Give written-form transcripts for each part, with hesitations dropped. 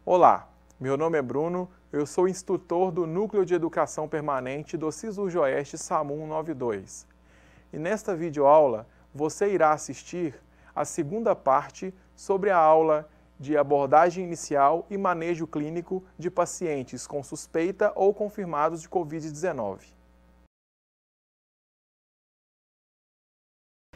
Olá, meu nome é Bruno, eu sou instrutor do Núcleo de Educação Permanente do Cisurjoeste SAMU 192. E nesta videoaula você irá assistir a segunda parte sobre a aula de abordagem inicial e manejo clínico de pacientes com suspeita ou confirmados de Covid-19.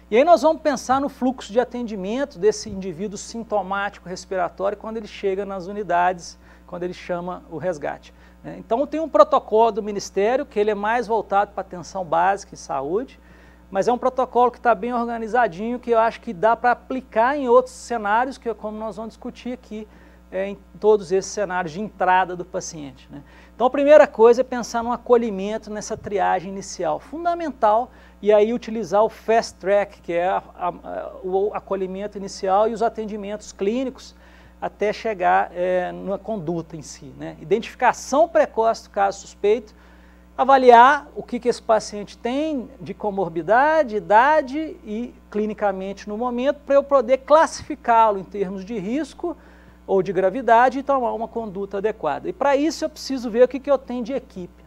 E aí nós vamos pensar no fluxo de atendimento desse indivíduo sintomático respiratório quando ele chega nas unidades, quando ele chama o resgate. Então tem um protocolo do Ministério que ele é mais voltado para atenção básica em saúde, mas é um protocolo que está bem organizadinho, que eu acho que dá para aplicar em outros cenários, que é como nós vamos discutir aqui, em todos esses cenários de entrada do paciente. Então a primeira coisa é pensar no acolhimento, nessa triagem inicial, fundamental, e aí utilizar o fast track, que é o acolhimento inicial e os atendimentos clínicos até chegar na conduta em si. Identificação precoce do caso suspeito, avaliar o que esse paciente tem de comorbidade, idade e clinicamente no momento, para eu poder classificá-lo em termos de risco ou de gravidade e tomar uma conduta adequada. E para isso eu preciso ver o que eu tenho de equipe.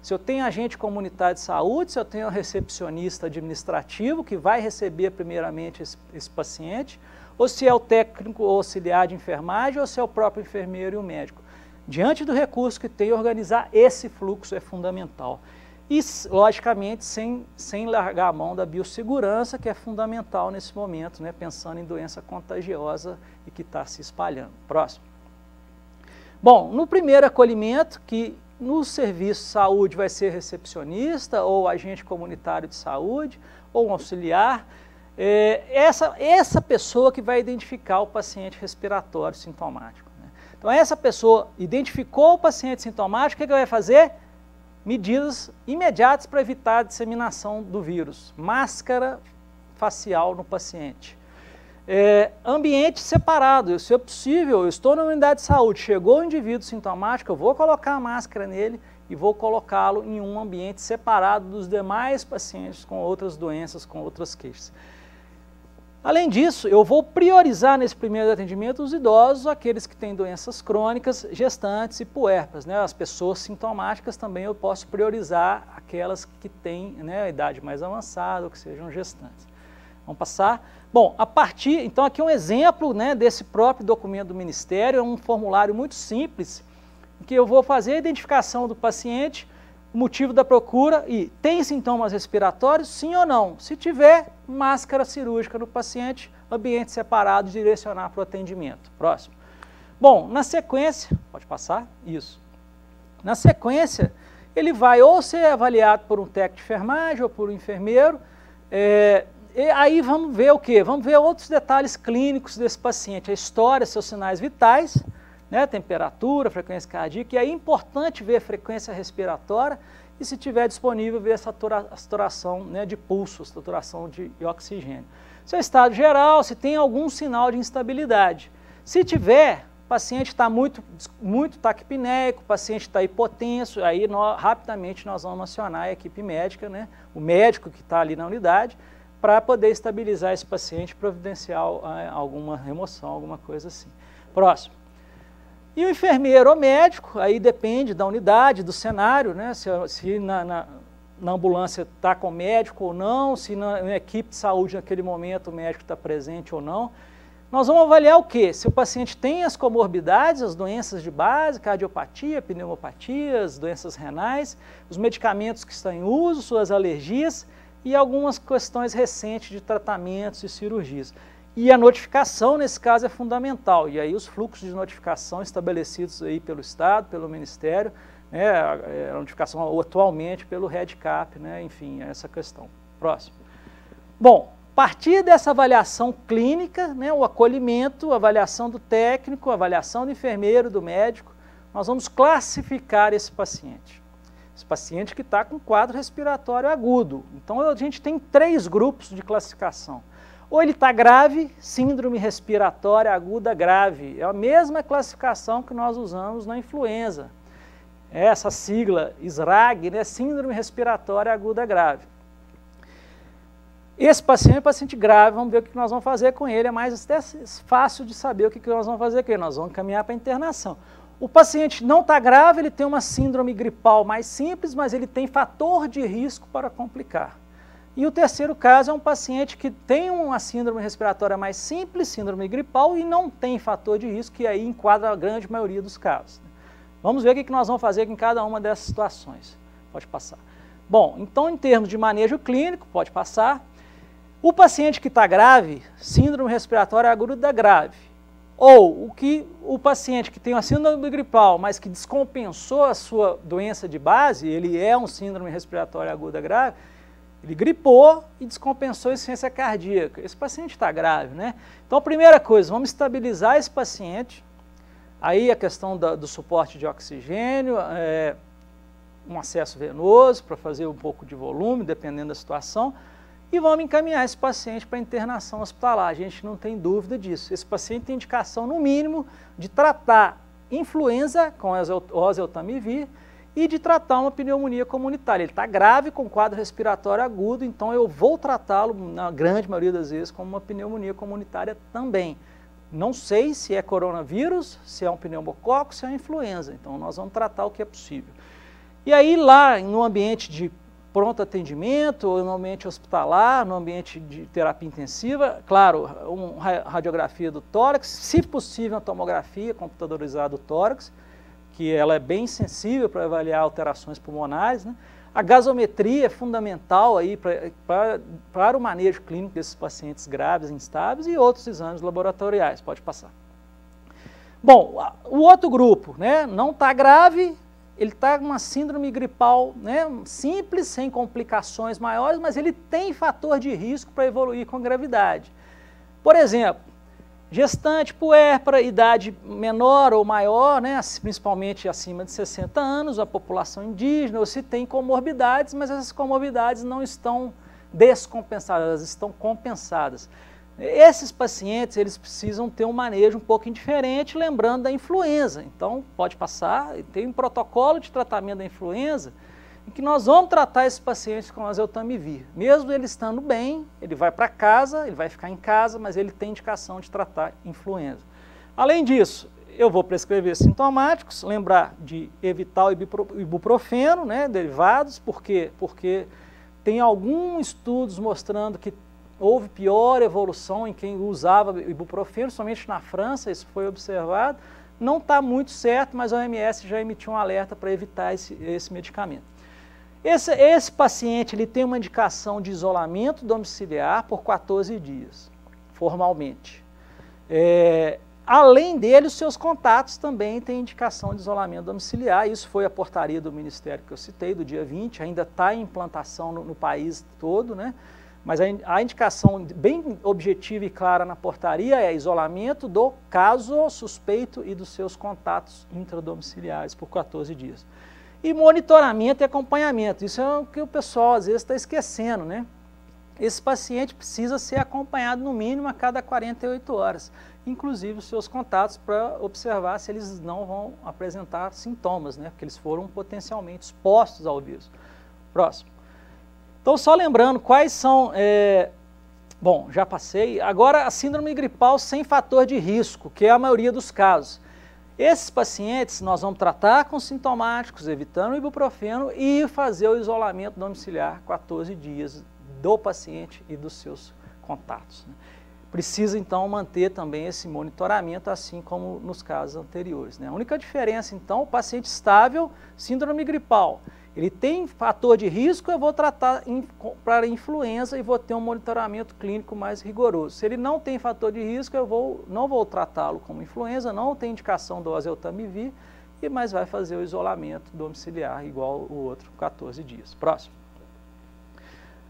Se eu tenho agente comunitário de saúde, se eu tenho um recepcionista administrativo que vai receber primeiramente esse paciente, ou se é o técnico ou auxiliar de enfermagem, ou se é o próprio enfermeiro e o médico. Diante do recurso que tem, organizar esse fluxo é fundamental. E, logicamente, sem largar a mão da biossegurança, que é fundamental nesse momento, pensando em doença contagiosa e que está se espalhando. Próximo. Bom, no primeiro acolhimento, que no serviço de saúde vai ser recepcionista, ou agente comunitário de saúde, ou um auxiliar, essa pessoa que vai identificar o paciente respiratório sintomático. Então, essa pessoa identificou o paciente sintomático, o que vai fazer? Medidas imediatas para evitar a disseminação do vírus. Máscara facial no paciente. Ambiente separado. Se é possível, eu estou na unidade de saúde, chegou o indivíduo sintomático, eu vou colocar a máscara nele e vou colocá-lo em um ambiente separado dos demais pacientes com outras doenças, com outras queixas. Além disso, eu vou priorizar nesse primeiro atendimento os idosos, aqueles que têm doenças crônicas, gestantes e puérperas. As pessoas sintomáticas também eu posso priorizar aquelas que têm a idade mais avançada ou que sejam gestantes. Vamos passar? Bom, então aqui um exemplo desse próprio documento do Ministério, é um formulário muito simples, em que eu vou fazer a identificação do paciente, o motivo da procura e tem sintomas respiratórios, sim ou não? Se tiver, máscara cirúrgica no paciente, ambiente separado, direcionar para o atendimento. Próximo. Bom, na sequência, pode passar? Isso. Na sequência, ele vai ou ser avaliado por um técnico de enfermagem ou por um enfermeiro, e aí vamos ver o quê? Vamos ver outros detalhes clínicos desse paciente, a história, seus sinais vitais, temperatura, frequência cardíaca, e aí é importante ver a frequência respiratória e, se tiver disponível, ver a saturação de pulso, saturação de oxigênio. Seu estado geral, se tem algum sinal de instabilidade. Se tiver, o paciente está muito taquipneico, o paciente está hipotenso, aí rapidamente nós vamos acionar a equipe médica, o médico que está ali na unidade, para poder estabilizar esse paciente, providenciar alguma remoção, alguma coisa assim. Próximo. E o enfermeiro ou médico, aí depende da unidade, do cenário, se na ambulância está com médico ou não, se na equipe de saúde naquele momento o médico está presente ou não. Nós vamos avaliar o quê? Se o paciente tem as comorbidades, as doenças de base, cardiopatia, pneumopatia, as doenças renais, os medicamentos que estão em uso, suas alergias e algumas questões recentes de tratamentos e cirurgias. E a notificação, nesse caso, é fundamental. E aí os fluxos de notificação estabelecidos aí pelo Estado, pelo Ministério, a notificação atualmente pelo REDCAP, enfim, essa questão. Próximo. Bom, a partir dessa avaliação clínica, o acolhimento, a avaliação do técnico, a avaliação do enfermeiro, do médico, nós vamos classificar esse paciente. Esse paciente que está com quadro respiratório agudo. Então, a gente tem 3 grupos de classificação. Ou ele está grave, síndrome respiratória aguda grave. É a mesma classificação que nós usamos na influenza. Essa sigla SRAG, síndrome respiratória aguda grave. Esse paciente é um paciente grave, vamos ver o que nós vamos fazer com ele, é mais até fácil de saber o que nós vamos fazer com ele, nós vamos encaminhar para a internação. O paciente não está grave, ele tem uma síndrome gripal mais simples, mas ele tem fator de risco para complicar. E o terceiro caso é um paciente que tem uma síndrome respiratória mais simples, síndrome gripal, e não tem fator de risco, que aí enquadra a grande maioria dos casos. Vamos ver o que nós vamos fazer em cada uma dessas situações. Pode passar. Bom, então em termos de manejo clínico, pode passar. O paciente que está grave, síndrome respiratória aguda grave, ou o paciente que tem uma síndrome gripal, mas que descompensou a sua doença de base, ele é um síndrome respiratória aguda grave, ele gripou e descompensou a insuficiência cardíaca. Esse paciente está grave, né? Então, a primeira coisa, vamos estabilizar esse paciente. Aí a questão do suporte de oxigênio, um acesso venoso para fazer um pouco de volume, dependendo da situação. E vamos encaminhar esse paciente para internação hospitalar. A gente não tem dúvida disso. Esse paciente tem indicação, no mínimo, de tratar influenza com oseltamivir e de tratar uma pneumonia comunitária. Ele está grave com quadro respiratório agudo, então eu vou tratá-lo, na grande maioria das vezes, como uma pneumonia comunitária também. Não sei se é coronavírus, se é um pneumococo, se é uma influenza. Então nós vamos tratar o que é possível. E aí lá, no ambiente de pronto atendimento, ou no ambiente hospitalar, no ambiente de terapia intensiva, claro, uma radiografia do tórax, se possível uma tomografia computadorizada do tórax, que ela é bem sensível para avaliar alterações pulmonares, né? A gasometria é fundamental aí para o manejo clínico desses pacientes graves e instáveis e outros exames laboratoriais, pode passar. Bom, o outro grupo, né, não está grave, ele está com uma síndrome gripal, né, simples, sem complicações maiores, mas ele tem fator de risco para evoluir com gravidade. Por exemplo, gestante, puérpera, idade menor ou maior, né, principalmente acima de 60 anos, a população indígena, ou se tem comorbidades, mas essas comorbidades não estão descompensadas, elas estão compensadas. Esses pacientes, eles precisam ter um manejo um pouco diferente, lembrando da influenza. Então, pode passar, tem um protocolo de tratamento da influenza, em que nós vamos tratar esses pacientes com oseltamivir. Mesmo ele estando bem, ele vai para casa, ele vai ficar em casa, mas ele tem indicação de tratar influenza. Além disso, eu vou prescrever sintomáticos, lembrar de evitar o ibuprofeno, né, derivados, porque tem alguns estudos mostrando que houve pior evolução em quem usava ibuprofeno, somente na França, isso foi observado. Não está muito certo, mas a OMS já emitiu um alerta para evitar esse medicamento. Esse paciente ele tem uma indicação de isolamento domiciliar por 14 dias, formalmente. Além dele, os seus contatos também têm indicação de isolamento domiciliar. Isso foi a portaria do Ministério que eu citei, do dia 20, ainda está em implantação no país todo, né? Mas a indicação bem objetiva e clara na portaria é isolamento do caso suspeito e dos seus contatos intradomiciliares por 14 dias. E monitoramento e acompanhamento, isso é o que o pessoal às vezes está esquecendo, né? Esse paciente precisa ser acompanhado no mínimo a cada 48 horas, inclusive os seus contatos, para observar se eles não vão apresentar sintomas, né? Porque eles foram potencialmente expostos ao vírus. Próximo. Então, só lembrando quais são, bom, já passei, agora a síndrome gripal sem fator de risco, que é a maioria dos casos. Esses pacientes nós vamos tratar com sintomáticos, evitando o ibuprofeno e fazer o isolamento domiciliar 14 dias do paciente e dos seus contatos, né? Precisa então manter também esse monitoramento, assim como nos casos anteriores, né? A única diferença então, o paciente estável, síndrome gripal, ele tem fator de risco, eu vou tratar para influenza e vou ter um monitoramento clínico mais rigoroso. Se ele não tem fator de risco, eu não vou tratá-lo como influenza, não tem indicação do oseltamivir, mas vai fazer o isolamento domiciliar igual o outro, 14 dias. Próximo.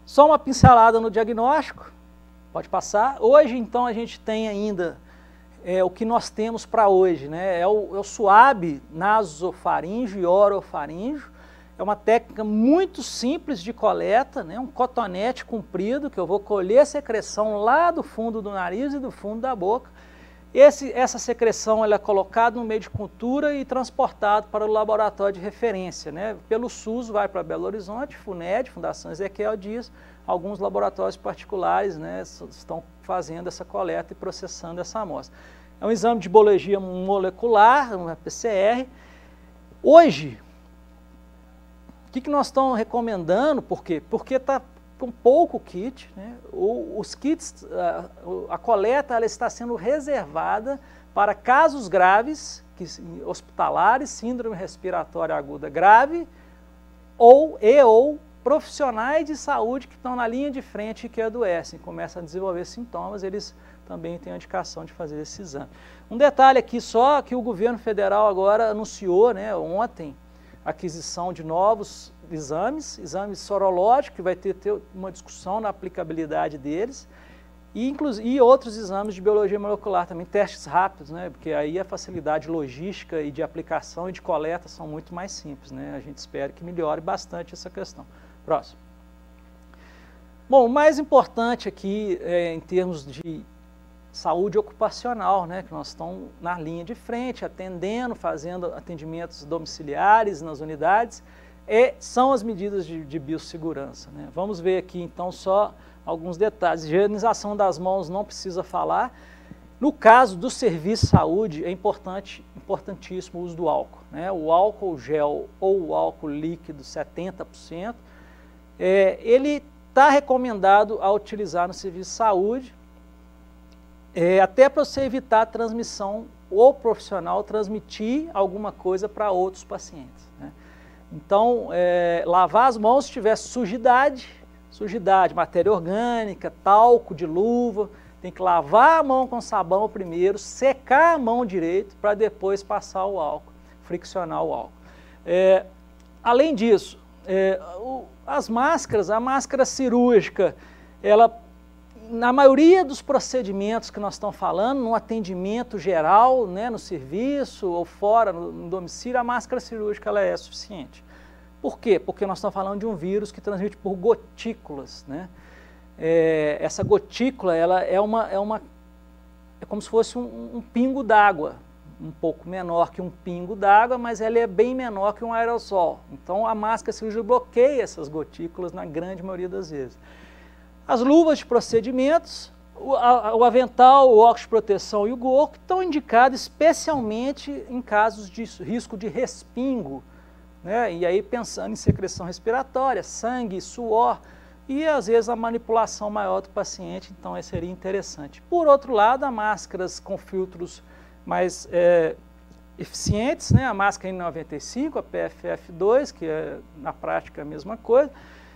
Só uma pincelada no diagnóstico, pode passar. Hoje, então, a gente tem ainda o que nós temos para hoje, né? É o SUAB nasofaríngeo e orofaríngeo. É uma técnica muito simples de coleta, né? Um cotonete comprido, que eu vou colher a secreção lá do fundo do nariz e do fundo da boca. Essa secreção ela é colocada no meio de cultura e transportado para o laboratório de referência, né? Pelo SUS vai para Belo Horizonte, FUNED, Fundação Ezequiel Dias, alguns laboratórios particulares, né, estão fazendo essa coleta e processando essa amostra. É um exame de biologia molecular, uma PCR. Hoje, o que nós estamos recomendando? Por quê? Porque está com pouco kit, né? Os kits, a coleta ela está sendo reservada para casos graves, hospitalares, síndrome respiratória aguda grave, ou profissionais de saúde que estão na linha de frente e que adoecem, começam a desenvolver sintomas, eles também têm a indicação de fazer esse exame. Um detalhe aqui só, que o governo federal agora anunciou, né, ontem, a aquisição de novos exames sorológicos, que vai ter uma discussão na aplicabilidade deles, e outros exames de biologia molecular também, testes rápidos, né, porque aí a facilidade logística e de aplicação e de coleta são muito mais simples, né, a gente espera que melhore bastante essa questão. Próximo. Bom, o mais importante aqui em termos de saúde ocupacional, né, que nós estamos na linha de frente, atendendo, fazendo atendimentos domiciliares nas unidades, são as medidas de biossegurança, né. Vamos ver aqui então só alguns detalhes. Higienização das mãos não precisa falar. No caso do serviço de saúde, é importantíssimo o uso do álcool, né, o álcool gel ou o álcool líquido 70%, ele está recomendado a utilizar no serviço de saúde, até para você evitar a transmissão ou profissional transmitir alguma coisa para outros pacientes, né? Então, lavar as mãos se tiver sujidade, matéria orgânica, talco de luva, tem que lavar a mão com sabão primeiro, secar a mão direito para depois passar o álcool, friccionar o álcool. Além disso, as máscaras, a máscara cirúrgica, ela, na maioria dos procedimentos que nós estamos falando, no atendimento geral, né, no serviço ou fora, no domicílio, a máscara cirúrgica ela é suficiente. Por quê? Porque nós estamos falando de um vírus que transmite por gotículas, né? Essa gotícula ela é como se fosse um pingo d'água, um pouco menor que um pingo d'água, mas ela é bem menor que um aerossol. Então a máscara cirúrgica bloqueia essas gotículas na grande maioria das vezes. As luvas de procedimentos, o avental, o óculos de proteção e o gorro estão indicados especialmente em casos de risco de respingo, né? E aí pensando em secreção respiratória, sangue, suor e às vezes a manipulação maior do paciente, então seria interessante. Por outro lado, há máscaras com filtros mais eficientes, né? A máscara N95, a PFF2, que é na prática a mesma coisa.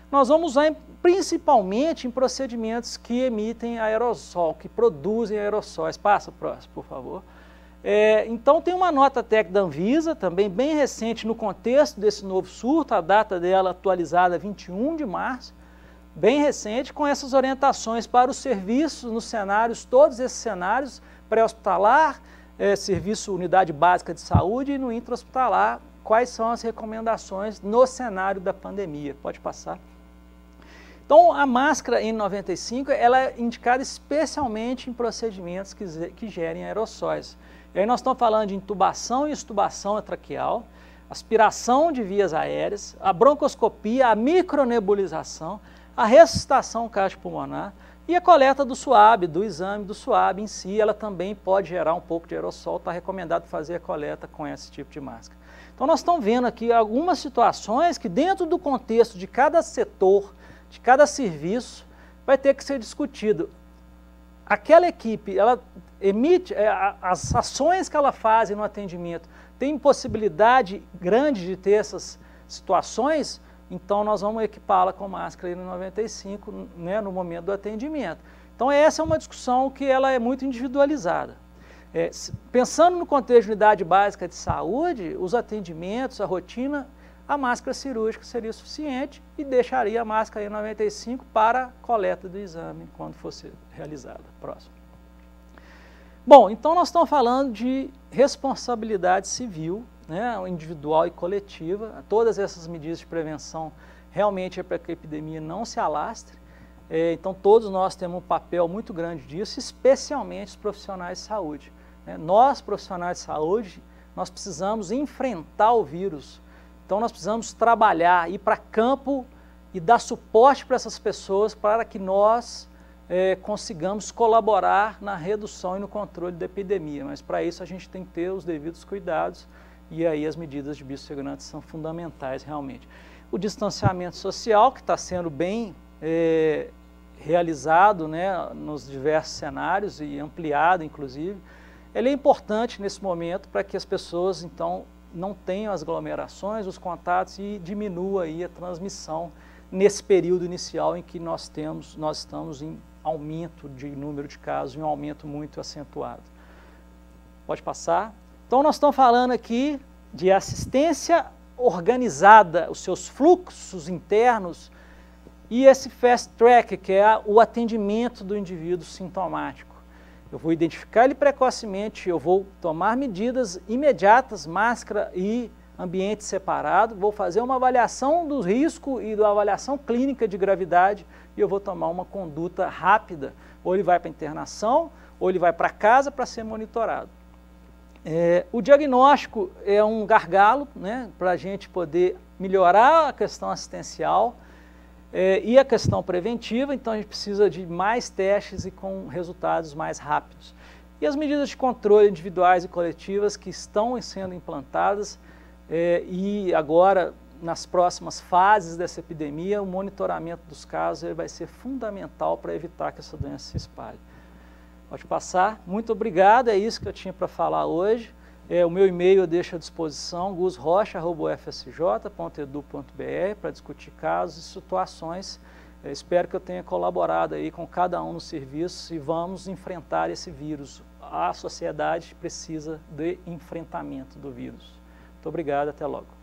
Nós vamos usar principalmente em procedimentos que emitem aerossol, que produzem aerossóis. Passa o próximo, por favor. Então tem uma nota técnica da Anvisa, também bem recente no contexto desse novo surto, a data dela atualizada 21 de março, bem recente, com essas orientações para os serviços nos cenários, todos esses cenários, pré-hospitalar, serviço unidade básica de saúde e no intra-hospitalar, quais são as recomendações no cenário da pandemia. Pode passar. Então, a máscara N95, ela é indicada especialmente em procedimentos que gerem aerossóis. E aí nós estamos falando de intubação e extubação traqueal, aspiração de vias aéreas, a broncoscopia, a micronebulização, a ressuscitação cardiopulmonar e a coleta do SUAB, do exame do SUAB em si, ela também pode gerar um pouco de aerossol, está recomendado fazer a coleta com esse tipo de máscara. Então nós estamos vendo aqui algumas situações que dentro do contexto de cada setor, de cada serviço, vai ter que ser discutido. Aquela equipe, ela emite, as ações que ela faz no atendimento, tem possibilidade grande de ter essas situações, então nós vamos equipá-la com máscara N95, né, no momento do atendimento. Então essa é uma discussão que ela é muito individualizada. Pensando no contexto de unidade básica de saúde, os atendimentos, a rotina, a máscara cirúrgica seria suficiente e deixaria a máscara N95 para coleta do exame quando fosse realizada. Próximo. Bom, então nós estamos falando de responsabilidade civil, né, individual e coletiva. Todas essas medidas de prevenção realmente é para que a epidemia não se alastre. Então todos nós temos um papel muito grande disso, especialmente os profissionais de saúde. né? Nós, profissionais de saúde, nós precisamos enfrentar o vírus. Então nós precisamos trabalhar, ir para campo e dar suporte para essas pessoas para que nós consigamos colaborar na redução e no controle da epidemia. Mas para isso a gente tem que ter os devidos cuidados e aí as medidas de biossegurança são fundamentais realmente. O distanciamento social, que está sendo bem realizado, né, nos diversos cenários e ampliado inclusive, ele é importante nesse momento para que as pessoas então não tenham as aglomerações, os contatos e diminua aí a transmissão nesse período inicial em que nós estamos em aumento de número de casos, em um aumento muito acentuado. Pode passar. Então nós estamos falando aqui de assistência organizada, os seus fluxos internos e esse fast track, que é o atendimento do indivíduo sintomático. Eu vou identificar ele precocemente, eu vou tomar medidas imediatas, máscara e ambiente separado, vou fazer uma avaliação do risco e da avaliação clínica de gravidade e eu vou tomar uma conduta rápida, ou ele vai para a internação, ou ele vai para casa para ser monitorado. O diagnóstico é um gargalo, né, para a gente poder melhorar a questão assistencial e a questão preventiva, então a gente precisa de mais testes e com resultados mais rápidos. E as medidas de controle individuais e coletivas que estão sendo implantadas e agora, nas próximas fases dessa epidemia, o monitoramento dos casos ele vai ser fundamental para evitar que essa doença se espalhe. Pode passar. Muito obrigado, é isso que eu tinha para falar hoje. O meu e-mail eu deixo à disposição, gusrocha@ufsj.edu.br, para discutir casos e situações. Espero que eu tenha colaborado aí com cada um nos serviços e vamos enfrentar esse vírus. A sociedade precisa de enfrentamento do vírus. Muito obrigado, até logo.